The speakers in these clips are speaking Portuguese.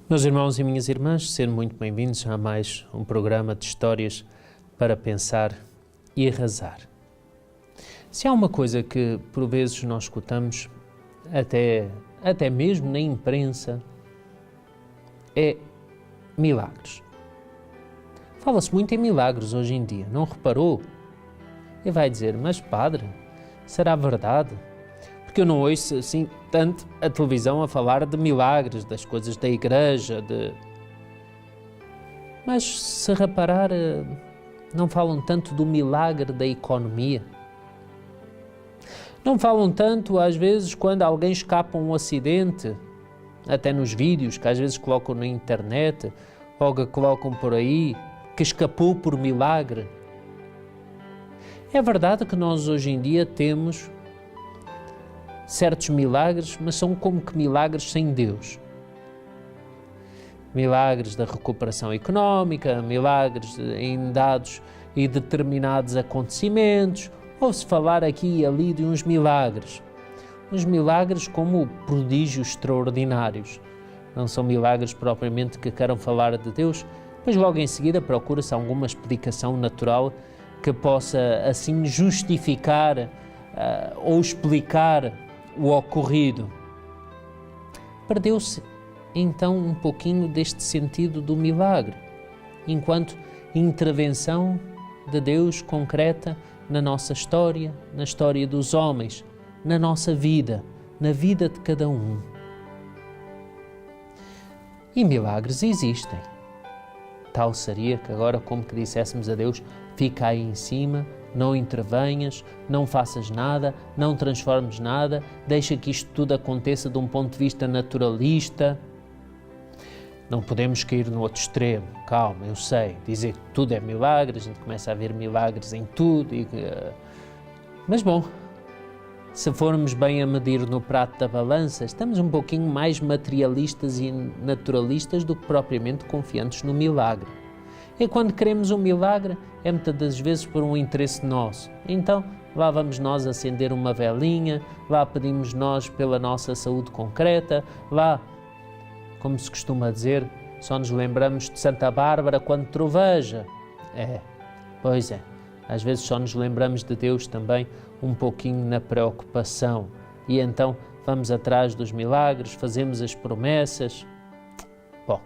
Meus irmãos e minhas irmãs, sejam muito bem-vindos a mais um programa de histórias para pensar e arrasar. Se há uma coisa que por vezes nós escutamos, até mesmo na imprensa, é milagres. Fala-se muito em milagres hoje em dia, não reparou? E vai dizer, mas padre, será verdade? Porque eu não ouço assim tanto a televisão a falar de milagres, das coisas da igreja, Mas se reparar, não falam tanto do milagre da economia. Não falam tanto, às vezes, quando alguém escapa um acidente, até nos vídeos que às vezes colocam na internet, ou que colocam por aí, que escapou por milagre. É verdade que nós hoje em dia temos certos milagres, mas são como que milagres sem Deus. Milagres da recuperação económica, milagres em dados e determinados acontecimentos. Ouve-se falar aqui e ali de uns milagres como prodígios extraordinários. Não são milagres propriamente que queiram falar de Deus, mas logo em seguida procura-se alguma explicação natural que possa assim justificar ou explicar o ocorrido. Perdeu-se então um pouquinho deste sentido do milagre, enquanto intervenção de Deus concreta na nossa história, na história dos homens, na nossa vida, na vida de cada um. E milagres existem. Tal seria que agora, como que disséssemos a Deus, fica aí em cima, não intervenhas, não faças nada, não transformes nada, deixa que isto tudo aconteça de um ponto de vista naturalista. Não podemos cair no outro extremo, calma, eu sei, dizer que tudo é milagre, a gente começa a ver milagres em tudo. Mas bom, se formos bem a medir no prato da balança, estamos um pouquinho mais materialistas e naturalistas do que propriamente confiantes no milagre. E quando queremos um milagre, é muitas das vezes por um interesse nosso. Então, lá vamos nós acender uma velinha, lá pedimos nós pela nossa saúde concreta, lá, como se costuma dizer, só nos lembramos de Santa Bárbara quando troveja. Pois é, às vezes só nos lembramos de Deus também um pouquinho na preocupação. E então vamos atrás dos milagres, fazemos as promessas. Bom,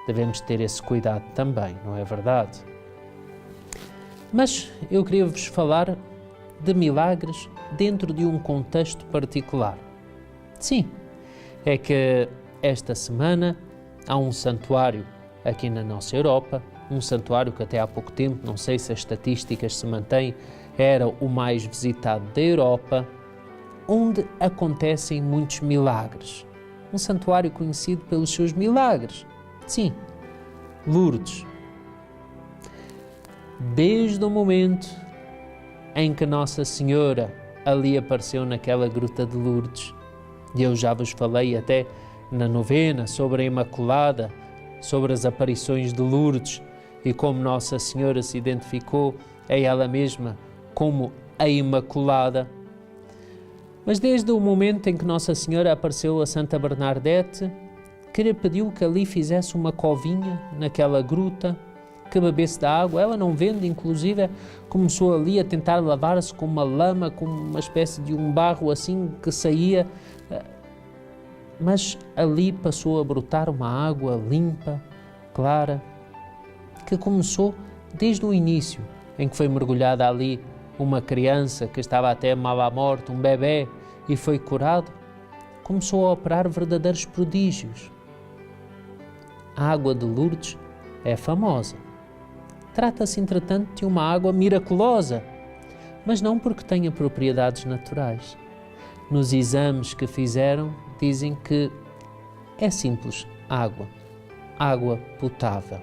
devemos ter esse cuidado também, não é verdade? Mas eu queria vos falar de milagres dentro de um contexto particular. Sim, é que esta semana há um santuário aqui na nossa Europa, um santuário que até há pouco tempo, não sei se as estatísticas se mantêm, era o mais visitado da Europa, onde acontecem muitos milagres. Um santuário conhecido pelos seus milagres. Sim, Lourdes. Desde o momento em que Nossa Senhora ali apareceu naquela gruta de Lourdes, e eu já vos falei até na novena sobre a Imaculada, sobre as aparições de Lourdes e como Nossa Senhora se identificou a ela mesma como a Imaculada. Mas desde o momento em que Nossa Senhora apareceu a Santa Bernadette, que lhe pediu que ali fizesse uma covinha naquela gruta, que bebesse da água, ela não vendo, inclusive começou ali a tentar lavar-se com uma lama, com uma espécie de um barro assim que saía, mas ali passou a brotar uma água limpa, clara, que começou desde o início, em que foi mergulhada ali uma criança que estava até mal à morte, um bebê, e foi curado, começou a operar verdadeiros prodígios. A água de Lourdes é famosa. Trata-se, entretanto, de uma água miraculosa, mas não porque tenha propriedades naturais. Nos exames que fizeram, dizem que é simples água potável.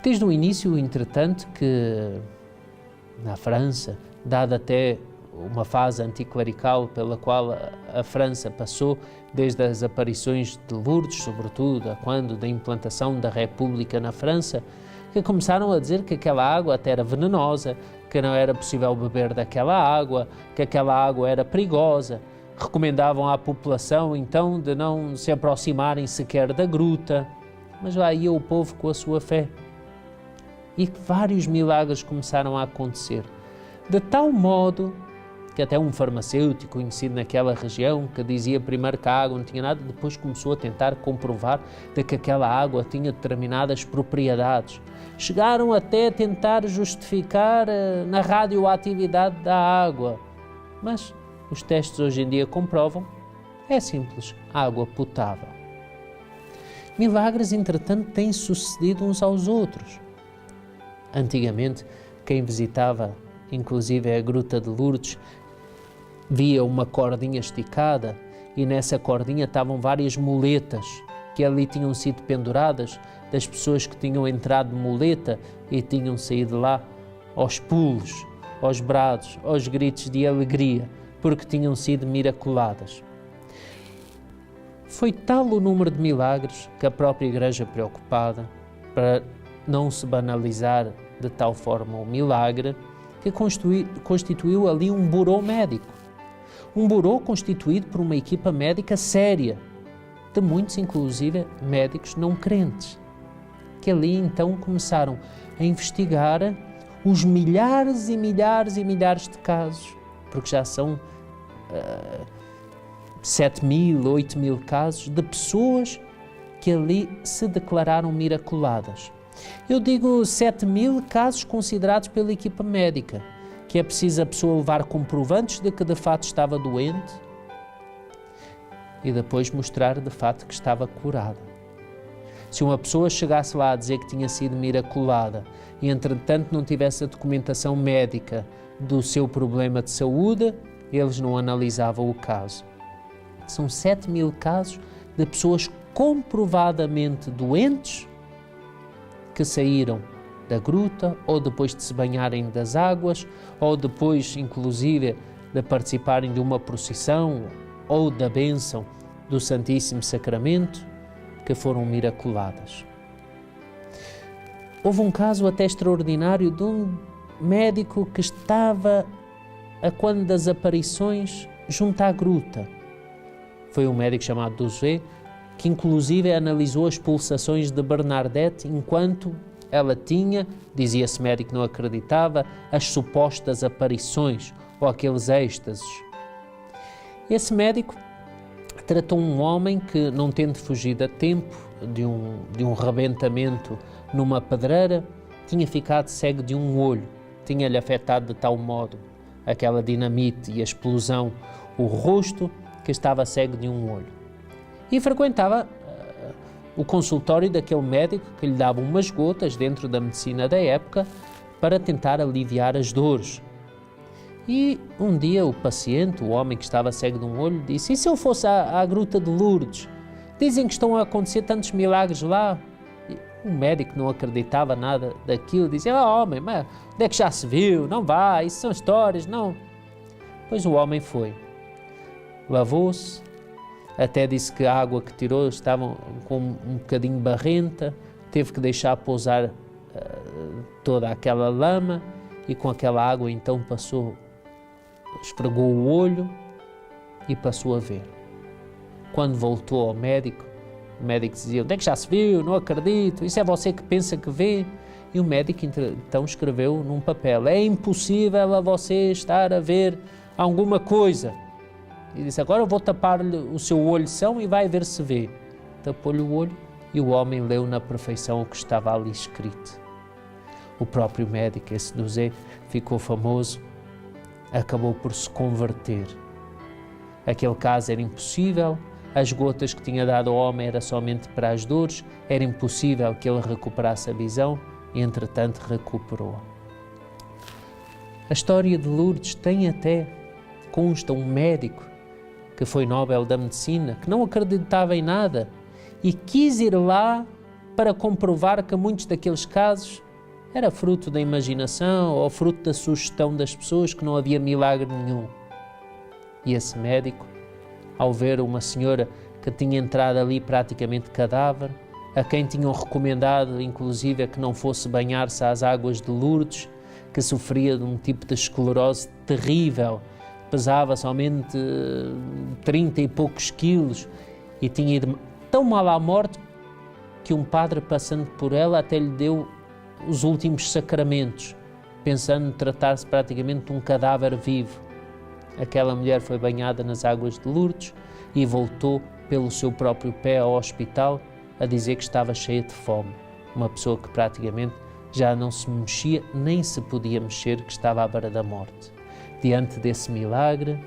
Desde o início, entretanto, que na França, dada até uma fase anticlerical pela qual a França passou, desde as aparições de Lourdes, sobretudo, da implantação da República na França, que começaram a dizer que aquela água até era venenosa, que não era possível beber daquela água, que aquela água era perigosa. recomendavam à população então de não se aproximarem sequer da gruta, mas lá ia o povo com a sua fé. E vários milagres começaram a acontecer, de tal modo que até um farmacêutico conhecido naquela região, que dizia primeiro que a água não tinha nada, depois começou a tentar comprovar de que aquela água tinha determinadas propriedades. Chegaram até a tentar justificar na radioatividade da água, mas os testes hoje em dia comprovam, é simples, água potável. Milagres, entretanto, têm sucedido uns aos outros. Antigamente, quem visitava, inclusive a Gruta de Lourdes, via uma cordinha esticada e nessa cordinha estavam várias muletas que ali tinham sido penduradas das pessoas que tinham entrado de muleta e tinham saído lá aos pulos, aos brados, aos gritos de alegria, porque tinham sido miraculadas. Foi tal o número de milagres que a própria Igreja, preocupada para não se banalizar de tal forma o milagre, que constituiu ali um burô médico. Um burô constituído por uma equipa médica séria, de muitos, inclusive, médicos não crentes, que ali então começaram a investigar os milhares e milhares e milhares de casos, porque já são 7.000, 8.000 casos de pessoas que ali se declararam miraculadas. Eu digo 7.000 casos considerados pela equipa médica, que é preciso a pessoa levar comprovantes de que de fato estava doente e depois mostrar de fato que estava curada. Se uma pessoa chegasse lá a dizer que tinha sido miraculada e entretanto não tivesse a documentação médica do seu problema de saúde, eles não analisavam o caso. São 7.000 casos de pessoas comprovadamente doentes que saíram da gruta, ou depois de se banharem das águas, ou depois, inclusive, de participarem de uma procissão ou da bênção do Santíssimo Sacramento, que foram miraculadas. Houve um caso até extraordinário de um médico que estava, a quando das aparições, junto à gruta. Foi um médico chamado José, que inclusive analisou as pulsações de Bernadette enquanto ela tinha, dizia esse médico que não acreditava, as supostas aparições ou aqueles êxtases. Esse médico tratou um homem que, não tendo fugido a tempo de um rebentamento numa pedreira, tinha ficado cego de um olho, tinha-lhe afetado de tal modo aquela dinamite e a explosão o rosto, que estava cego de um olho. E frequentava o consultório daquele médico que lhe dava umas gotas dentro da medicina da época para tentar aliviar as dores. E um dia o paciente, o homem que estava cego de um olho, disse: e se eu fosse à Gruta de Lourdes? Dizem que estão a acontecer tantos milagres lá. E o médico não acreditava nada daquilo, dizia: homem, mas onde é que já se viu? Não vai, isso são histórias, não. Pois o homem foi, lavou-se, até disse que a água que tirou estava com um bocadinho barrenta, teve que deixar pousar toda aquela lama e com aquela água então esfregou o olho e passou a ver. Quando voltou ao médico, o médico dizia: onde é que já se viu? Não acredito, isso é você que pensa que vê? E o médico então escreveu num papel: é impossível a você estar a ver alguma coisa. E disse: agora eu vou tapar-lhe o seu olho são e vai ver se vê. Tapou-lhe o olho e o homem leu na perfeição o que estava ali escrito. O próprio médico, esse José, ficou famoso, acabou por se converter. Aquele caso era impossível, as gotas que tinha dado ao homem era somente para as dores, era impossível que ele recuperasse a visão e, entretanto, recuperou. A história de Lourdes tem até, consta um médico que foi Nobel da Medicina, que não acreditava em nada e quis ir lá para comprovar que muitos daqueles casos era fruto da imaginação ou fruto da sugestão das pessoas, que não havia milagre nenhum. E esse médico, ao ver uma senhora que tinha entrado ali praticamente cadáver, a quem tinham recomendado inclusive a que não fosse banhar-se às águas de Lourdes, que sofria de um tipo de esclerose terrível, pesava somente 30 e poucos quilos e tinha ido tão mal à morte que um padre, passando por ela, até lhe deu os últimos sacramentos, pensando tratar-se praticamente de um cadáver vivo. Aquela mulher foi banhada nas águas de Lourdes e voltou pelo seu próprio pé ao hospital a dizer que estava cheia de fome. Uma pessoa que praticamente já não se mexia, nem se podia mexer, que estava à beira da morte. Diante desse milagre,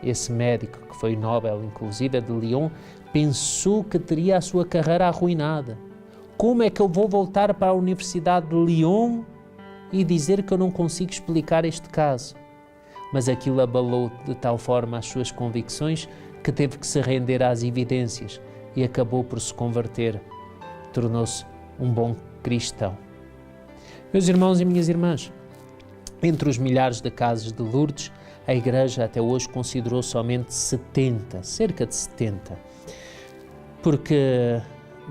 esse médico, que foi Nobel, inclusive, de Lyon, pensou que teria a sua carreira arruinada. Como é que eu vou voltar para a Universidade de Lyon e dizer que eu não consigo explicar este caso? Mas aquilo abalou de tal forma as suas convicções que teve que se render às evidências e acabou por se converter. Tornou-se um bom cristão. Meus irmãos e minhas irmãs, entre os milhares de casos de Lourdes, a Igreja até hoje considerou somente 70, cerca de 70, porque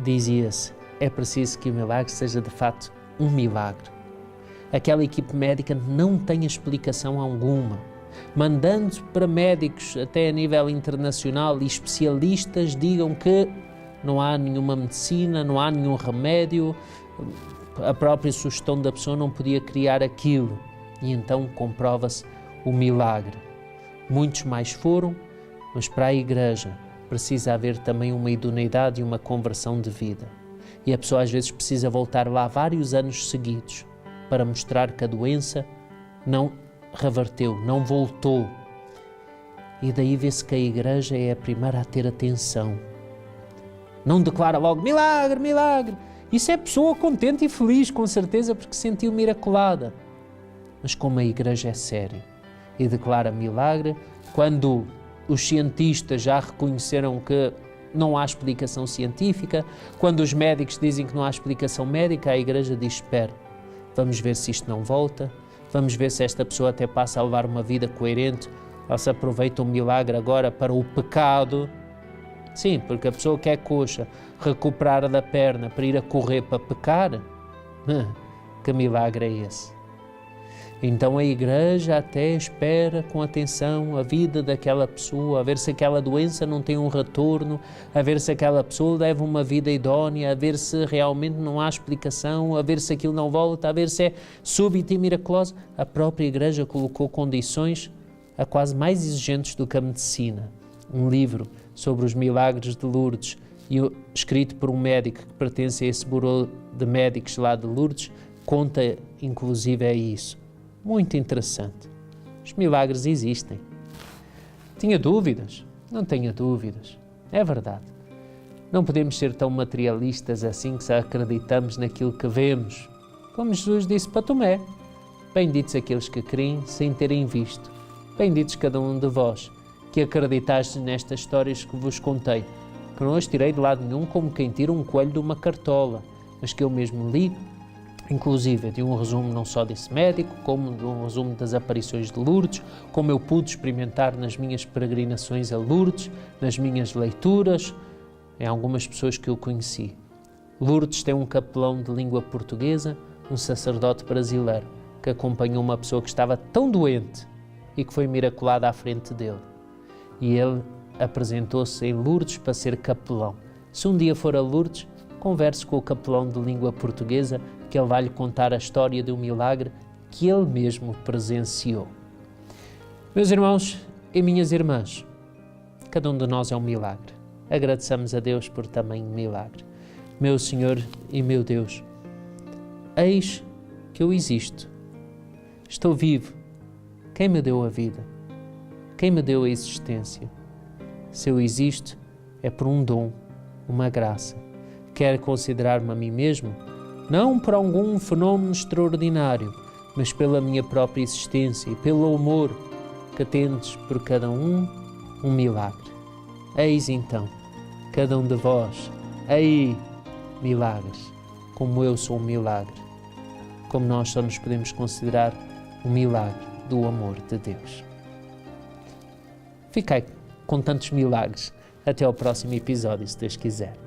dizia-se, é preciso que o milagre seja de fato um milagre. Aquela equipe médica não tem explicação alguma, mandando para médicos até a nível internacional e especialistas digam que não há nenhuma medicina, não há nenhum remédio, a própria sugestão da pessoa não podia criar aquilo. E então comprova-se o milagre. Muitos mais foram, mas para a Igreja precisa haver também uma idoneidade e uma conversão de vida. E a pessoa às vezes precisa voltar lá vários anos seguidos para mostrar que a doença não reverteu, não voltou. E daí vê-se que a Igreja é a primeira a ter atenção. Não declara logo, milagre, milagre. Isso é pessoa contente e feliz, com certeza, porque se sentiu miraculada. Mas como a Igreja é séria e declara milagre, quando os cientistas já reconheceram que não há explicação científica, quando os médicos dizem que não há explicação médica, a Igreja diz, espera, vamos ver se isto não volta, vamos ver se esta pessoa até passa a levar uma vida coerente, ou se aproveita um milagre agora para o pecado. Sim, porque a pessoa que é coxa, recuperar da perna para ir a correr para pecar, que milagre é esse? Então a Igreja até espera com atenção a vida daquela pessoa, a ver se aquela doença não tem um retorno, a ver se aquela pessoa leva uma vida idónea, a ver se realmente não há explicação, a ver se aquilo não volta, a ver se é súbita e miraculosa. A própria Igreja colocou condições a quase mais exigentes do que a medicina. Um livro sobre os milagres de Lourdes, escrito por um médico que pertence a esse bureau de médicos lá de Lourdes, conta inclusive a isso. Muito interessante. Os milagres existem. Tinha dúvidas? Não tenha dúvidas. É verdade. Não podemos ser tão materialistas assim que só acreditamos naquilo que vemos. Como Jesus disse para Tomé, benditos aqueles que creem sem terem visto. Benditos cada um de vós, que acreditastes nestas histórias que vos contei, que não as tirei de lado nenhum como quem tira um coelho de uma cartola, mas que eu mesmo li, inclusive de um resumo não só desse médico, como de um resumo das aparições de Lourdes, como eu pude experimentar nas minhas peregrinações a Lourdes, nas minhas leituras, em algumas pessoas que eu conheci. Lourdes tem um capelão de língua portuguesa, um sacerdote brasileiro, que acompanhou uma pessoa que estava tão doente e que foi miraculada à frente dele. E ele apresentou-se em Lourdes para ser capelão. Se um dia for a Lourdes, converse com o capelão de língua portuguesa, que ele vai lhe contar a história de um milagre que ele mesmo presenciou. Meus irmãos e minhas irmãs, cada um de nós é um milagre. Agradeçamos a Deus por também um milagre. Meu Senhor e meu Deus, eis que eu existo. Estou vivo. Quem me deu a vida? Quem me deu a existência? Se eu existo, é por um dom, uma graça. Quero considerar-me a mim mesmo, não por algum fenómeno extraordinário, mas pela minha própria existência e pelo amor que tendes por cada um milagre. Eis então, cada um de vós, aí, milagres, como eu sou um milagre, como nós só nos podemos considerar um milagre do amor de Deus. Fiquei com tantos milagres. Até ao próximo episódio, se Deus quiser.